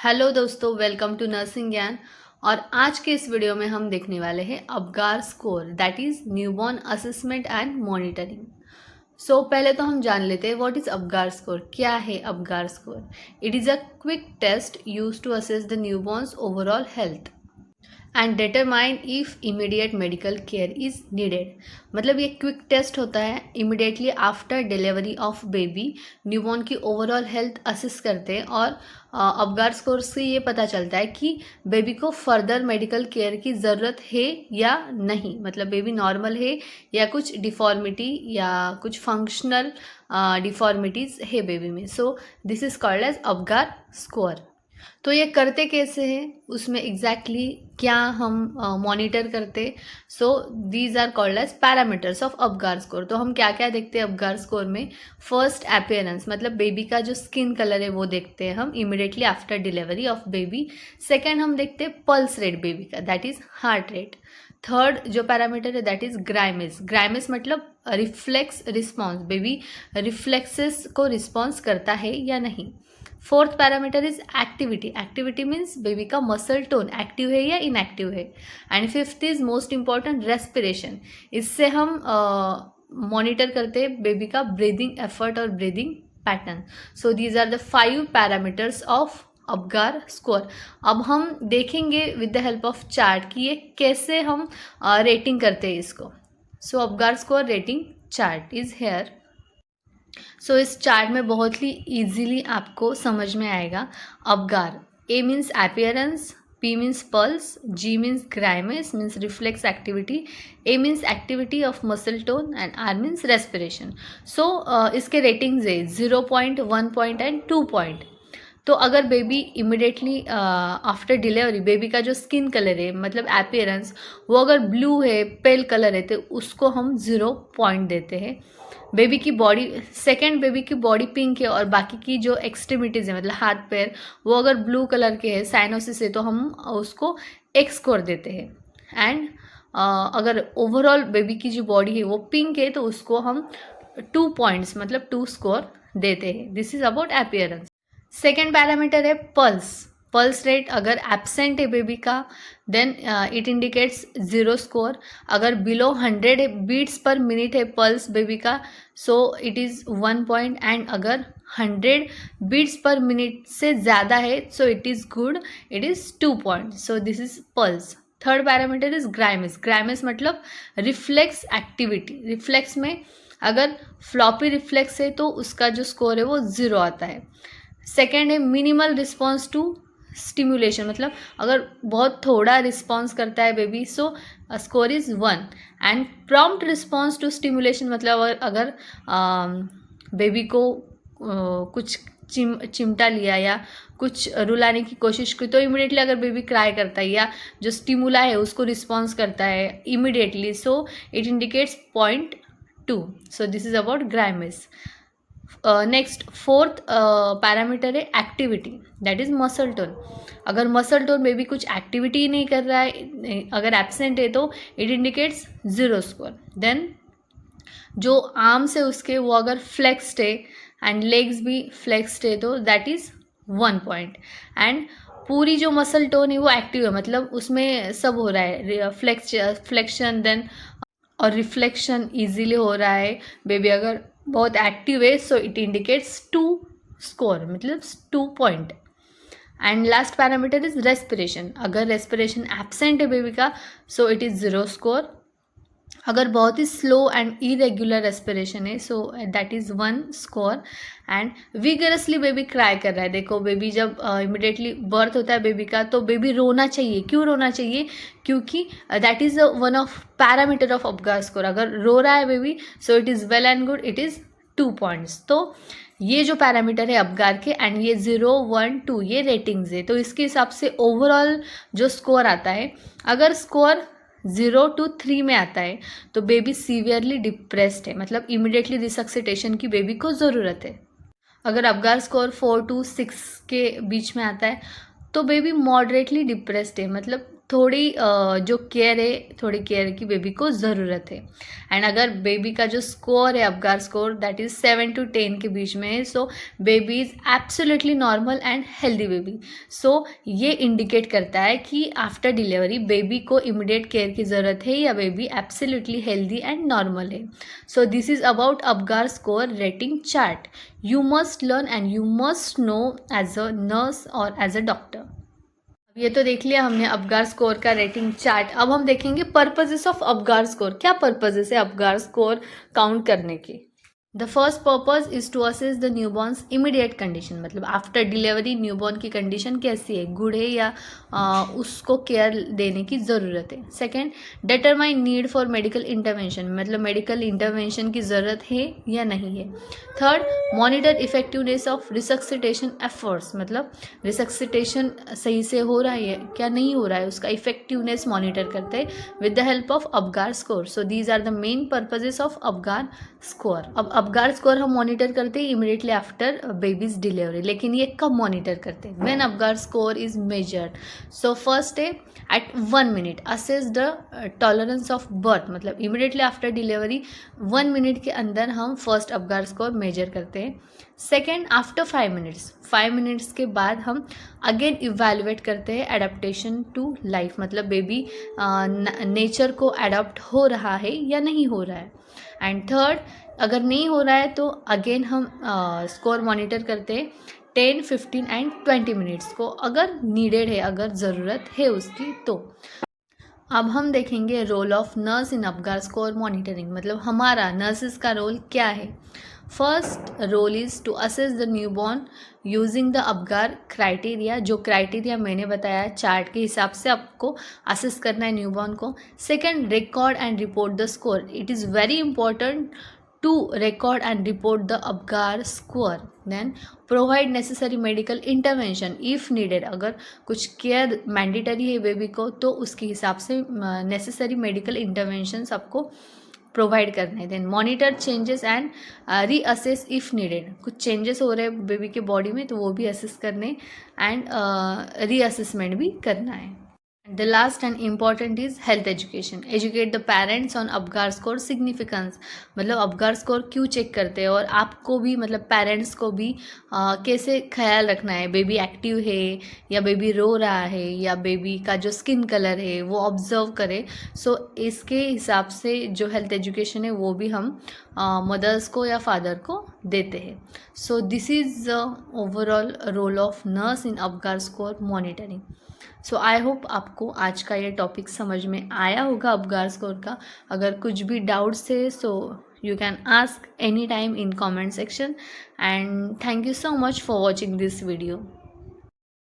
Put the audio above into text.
Hello दोस्तों, welcome to nursing ज्ञान। और आज के इस वीडियो में हम देखने वाले हैं Apgar score, that is newborn assessment and monitoring. So पहले तो हम जान लेते हैं व्हाट इज अपगार स्कोर। क्या है Apgar score? It is a quick test use to assess the newborns overall health and determine if immediate medical care is needed. मतलब ये क्विक टेस्ट होता है, immediately after delivery of baby newborn की overall health assess करते हैं और Apgar score से ये पता चलता है कि बेबी को फर्दर मेडिकल केयर की ज़रूरत है या नहीं। मतलब बेबी नॉर्मल है या कुछ डिफॉर्मिटी या कुछ फंक्शनल डिफॉर्मिटीज़ है बेबी में। So this is called as Apgar score. तो ये करते कैसे हैं, उसमें एग्जैक्टली क्या हम मॉनिटर करते। So these are called as parameters of Apgar score. तो हम क्या क्या देखते हैं अपगार स्कोर में? फर्स्ट अपीयरेंस, मतलब बेबी का जो स्किन कलर है वो देखते हैं हम immediately after delivery of baby. Second हम देखते हैं पल्स रेट बेबी का, that is heart rate. Third जो पैरामीटर है दैट इज ग्राइमेस। ग्राइमेस मतलब रिफ्लेक्स रिस्पॉन्स, बेबी रिफ्लेक्सेस को रिस्पॉन्स करता है या नहीं। Fourth parameter is activity. Activity means baby का मसल टोन एक्टिव है या इनएक्टिव है। And fifth is most important respiration. इससे हम मॉनिटर करते हैं बेबी का ब्रीदिंग एफर्ट और breathing pattern. So these are the 5 parameters of Apgar score. अब हम देखेंगे with the help of chart कि ये कैसे हम रेटिंग करते हैं इसको। So Apgar score rating chart is here. So इस चार्ट में बहुत ही ईजीली आपको समझ में आएगा। Apgar, A means appearance, P means pulse, G means grimace means reflex activity, A means activity of muscle tone and R means respiration. So इसके ratings है 0 point, 1 point and 2 point. तो अगर baby immediately after delivery baby का जो skin colour है मतलब appearance वो अगर ब्लू है, पेल कलर है, तो उसको हम 0 पॉइंट देते हैं। बेबी की बॉडी, सेकेंड बेबी की बॉडी पिंक है और बाकी की जो एक्सट्रीमिटीज़ है मतलब हाथ पैर वो अगर ब्लू कलर के है, साइनोसिस है, तो हम उसको एक स्कोर देते हैं। एंड अगर ओवरऑल बेबी की जो बॉडी है वो पिंक है तो उसको हम 2 पॉइंट्स मतलब 2 स्कोर देते हैं। This is about appearance. Second parameter है पल्स। पल्स रेट अगर एब्सेंट है बेबी का देन इट इंडिकेट्स 0 स्कोर। अगर बिलो 100 बीट्स पर मिनट है पल्स बेबी का so it is 1 point. And अगर 100 बीट्स पर मिनट से ज़्यादा है so it is good, it is 2 point. So this is pulse. Third parameter is grimace. Grimace मतलब रिफ्लेक्स एक्टिविटी। रिफ्लेक्स में अगर फ्लॉपी रिफ्लेक्स है तो उसका जो स्कोर है वो 0 आता है। सेकेंड है मिनिमल रिस्पॉन्स टू स्टिमुलेशन, मतलब अगर बहुत थोड़ा रिस्पॉन्स करता है baby so score is 1। And prompt response to stimulation मतलब अगर बेबी को कुछ चिमटा लिया या कुछ रुलाने की कोशिश की तो इमिडिएटली अगर बेबी क्राई करता है या जो स्टिमुला है उसको रिस्पॉन्स करता है immediately so it indicates 0.2। So this is about grimace. Next fourth parameter है activity, that is muscle tone. अगर मसल टोन बेबी कुछ एक्टिविटी नहीं कर रहा है, अगर एब्सेंट है तो इट इंडिकेट्स 0 स्कोर। देन जो आर्म्स है उसके वो अगर फ्लेक्स्ड है एंड लेग्स भी फ्लेक्स्ड है तो दैट इज 1 पॉइंट। एंड पूरी जो मसल टोन है वो एक्टिव है, मतलब उसमें सब हो रहा है, फ्लेक्शन देन और रिफ्लेक्शन इजीली हो रहा है। बेबी अगर बहुत एक्टिव है सो इट इंडिकेट्स 2 स्कोर मतलब 2 point. And last parameter is respiration. अगर रेस्पिरेशन एब्सेंट है बेबी का सो इट इज़ 0 स्कोर। अगर बहुत ही स्लो एंड इरेग्युलर रेस्पिरेशन है so that is 1 score. And vigorously baby cry कर रहा है, देखो बेबी जब इमिडिएटली बर्थ होता है बेबी का तो बेबी रोना चाहिए। क्यों रोना चाहिए? क्योंकि that is one of parameter of Apgar score. अगर रो रहा है baby so it is well and good, it is 2 points. तो ये जो पैरामीटर है अपगार के एंड ये 0, 1, 2 ये रेटिंग्स है। तो इसके हिसाब से ओवरऑल जो स्कोर आता है, अगर स्कोर 0 to 3 में आता है तो बेबी सीवियरली डिप्रेस्ड है, मतलब इमिडिएटली रिसक्सिटेशन की बेबी को ज़रूरत है। अगर अपगार स्कोर 4 to 6 के बीच में आता है तो बेबी मॉडरेटली डिप्रेस्ड है, मतलब थोड़ी जो केयर है, थोड़ी केयर की बेबी को ज़रूरत है। एंड अगर बेबी का जो स्कोर है Apgar score that is 7 to 10 के बीच में है, so baby is absolutely normal and healthy baby. So ये इंडिकेट करता है कि आफ्टर डिलीवरी बेबी को इमीडिएट केयर की ज़रूरत है या baby absolutely healthy and normal है। So this is about Apgar score rating chart. You must learn and you must know as a nurse और एज अ डॉक्टर। ये तो देख लिया हमने अपगार स्कोर का रेटिंग चार्ट। अब हम देखेंगे पर्पजेस ऑफ अपगार स्कोर। क्या पर्पजेस है अपगार स्कोर काउंट करने के? The first purpose is to assess the newborn's immediate condition, मतलब आफ्टर डिलीवरी न्यूबॉर्न की कंडीशन कैसी है, गुड है या उसको केयर देने की ज़रूरत है। Second, determine need for medical intervention, मतलब मेडिकल इंटरवेंशन की ज़रूरत है या नहीं है। Third, monitor effectiveness of resuscitation efforts, मतलब रिसक्सिटेशन सही से हो रहा है क्या नहीं हो रहा है, उसका इफेक्टिवनेस मॉनिटर करते हैं with the help of Apgar score. So these are the main purposes of Apgar score. अब अपगार स्कोर हम मॉनिटर करते हैं इमीडिएटली आफ्टर बेबीज डिलीवरी, लेकिन ये कब मॉनिटर करते हैं? When Apgar score is measured. So first है at 1 minute assess the tolerance of birth, मतलब इमीडिएटली आफ्टर डिलीवरी 1 minute के अंदर हम फर्स्ट अपगार स्कोर मेजर करते हैं। सेकेंड, आफ्टर 5 minutes, 5 minutes के बाद हम अगेन इवेल्युएट करते हैं एडेप्टेशन टू लाइफ, मतलब बेबी नेचर को एडॉप्ट हो रहा है या नहीं हो रहा है। एंड थर्ड, अगर नहीं हो रहा है तो अगेन हम स्कोर मॉनिटर करते हैं 10, 15 एंड 20 मिनट्स को, अगर नीडेड है, अगर ज़रूरत है उसकी तो। अब हम देखेंगे role of nurse in Apgar score monitoring, मतलब हमारा नर्सेस का रोल क्या है। First role is to assess the newborn using the Apgar criteria, जो क्राइटेरिया मैंने बताया चार्ट के हिसाब से आपको असेस करना है न्यूबॉर्न को। Second, record and report the score, it is very important to record and report the Apgar score. Then provide necessary medical intervention if needed, अगर कुछ केयर मैंडेटरी है बेबी को तो उसके हिसाब से नेसेसरी मेडिकल इंटरवेंशन आपको प्रोवाइड करना है। Then monitor changes and reassess if needed, कुछ चेंजेस हो रहे हैं बेबी के बॉडी में तो वो भी असेस करने एंड रीअसेसमेंट भी करना है। The last and important is health education. Educate the parents on Apgar score significance, मतलब अपगार स्कोर क्यों चेक करते हैं और आपको भी, मतलब पेरेंट्स को भी कैसे ख्याल रखना है, बेबी एक्टिव है या बेबी रो रहा है या बेबी का जो स्किन कलर है वो ऑब्जर्व करे। सो इसके हिसाब से जो हेल्थ एजुकेशन है वो भी हम मदर्स को या फादर को देते हैं। So this is overall role of nurse in Apgar score monitoring. So I hope आपको आज का ये टॉपिक समझ में आया होगा अपगार स्कोर का। अगर कुछ भी डाउट्स है so you can ask any time in comment section and thank you so much for watching this video.